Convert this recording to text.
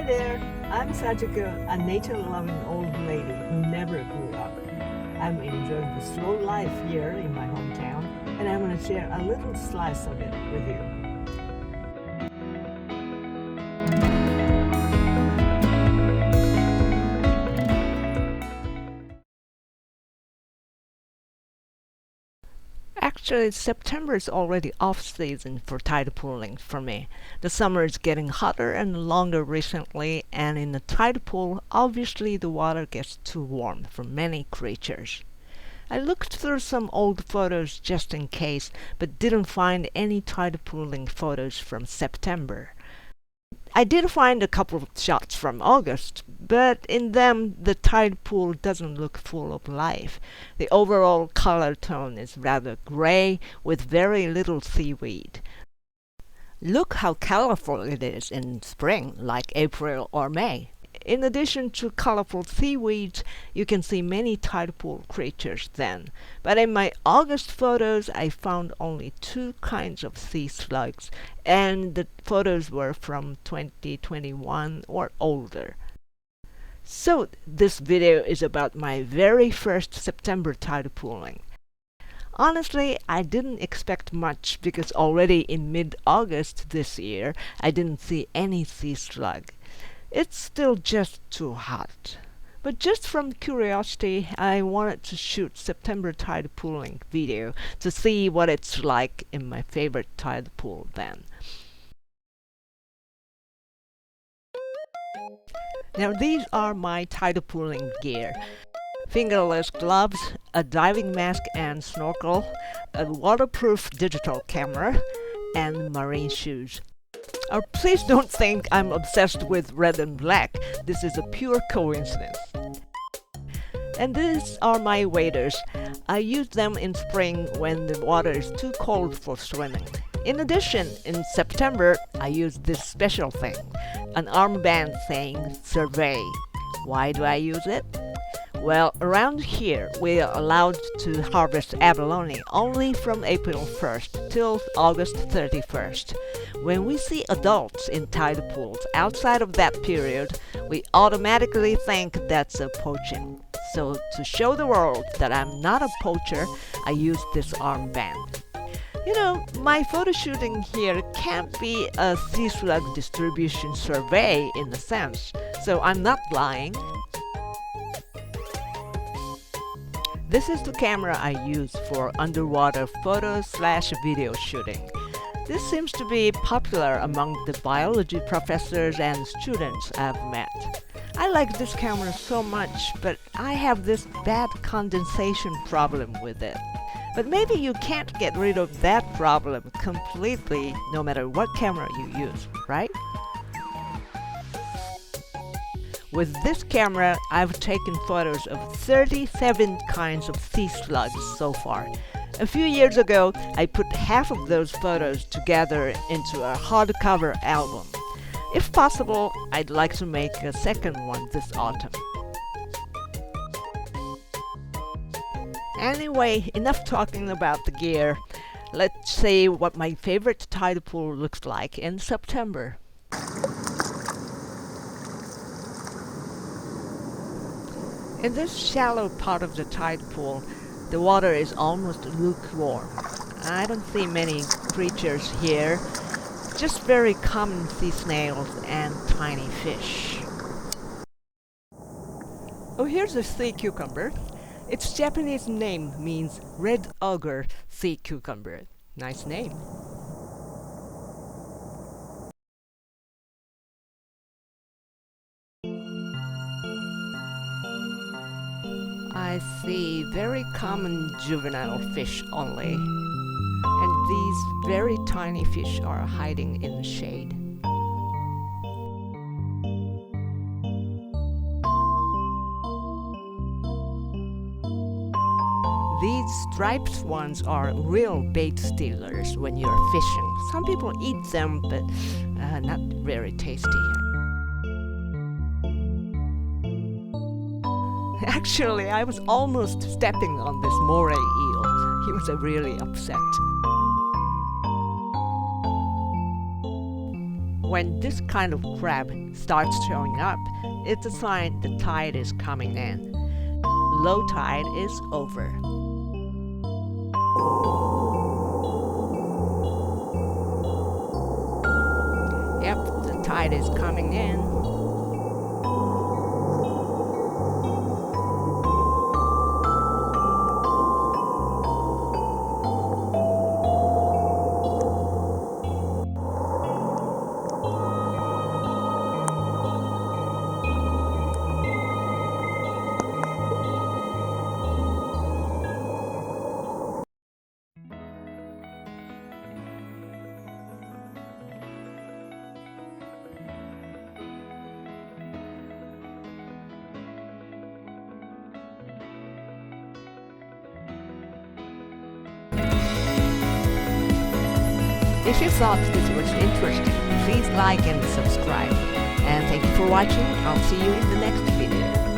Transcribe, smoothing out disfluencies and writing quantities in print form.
Hi there, I'm Sajika, a nature-loving old lady who never grew up. I'm enjoying the slow life here in my hometown, and I want to share a little slice of it with you. Actually, September is already off-season for tidepooling for me. The summer is getting hotter and longer recently, and in the tide pool, obviously the water gets too warm for many creatures. I looked through some old photos just in case, but didn't find any tidepooling photos from September. I did find a couple of shots from August, but in them the tide pool doesn't look full of life. The overall color tone is rather gray with very little seaweed. Look how colorful it is in spring, like April or May. In addition to colorful seaweeds, you can see many tide pool creatures then. But in my August photos, I found only two kinds of sea slugs, and the photos were from 2021 or older. So this video is about my very first September tide pooling. Honestly, I didn't expect much because already in mid-August this year, I didn't see any sea slug. It's still just too hot. But just from curiosity, I wanted to shoot September tide pooling video to see what it's like in my favorite tide pool then. Now these are my tide pooling gear. Fingerless gloves, a diving mask and snorkel, a waterproof digital camera, and marine shoes. Please don't think I'm obsessed with red and black. This is a pure coincidence. And these are my waders. I use them in spring when the water is too cold for swimming. In addition, in September, I use this special thing, an armband saying survey. Why do I use it? Well, around here, we are allowed to harvest abalone only from April 1st till August 31st. When we see adults in tide pools outside of that period, we automatically think that's a poaching. So to show the world that I'm not a poacher, I use this armband. You know, my photo shooting here can't be a sea slug distribution survey in a sense, so I'm not lying. This is the camera I use for underwater photo/video shooting. This seems to be popular among the biology professors and students I've met. I like this camera so much, but I have this bad condensation problem with it. But maybe you can't get rid of that problem completely no matter what camera you use, right? With this camera, I've taken photos of 37 kinds of sea slugs so far. A few years ago, I put half of those photos together into a hardcover album. If possible, I'd like to make a second one this autumn. Anyway, enough talking about the gear. Let's see what my favorite tide pool looks like in September. In this shallow part of the tide pool, the water is almost lukewarm. I don't see many creatures here, just very common sea snails and tiny fish. Oh, here's a sea cucumber. Its Japanese name means red ogre sea cucumber. Nice name. I see very common juvenile fish only, and these very tiny fish are hiding in the shade. These striped ones are real bait stealers when you're fishing. Some people eat them, but not very tasty. Actually, I was almost stepping on this moray eel. He was really upset. When this kind of crab starts showing up, it's a sign the tide is coming in. Low tide is over. Yep, the tide is coming in. If you thought this was interesting, please like and subscribe. And thank you for watching. I'll see you in the next video.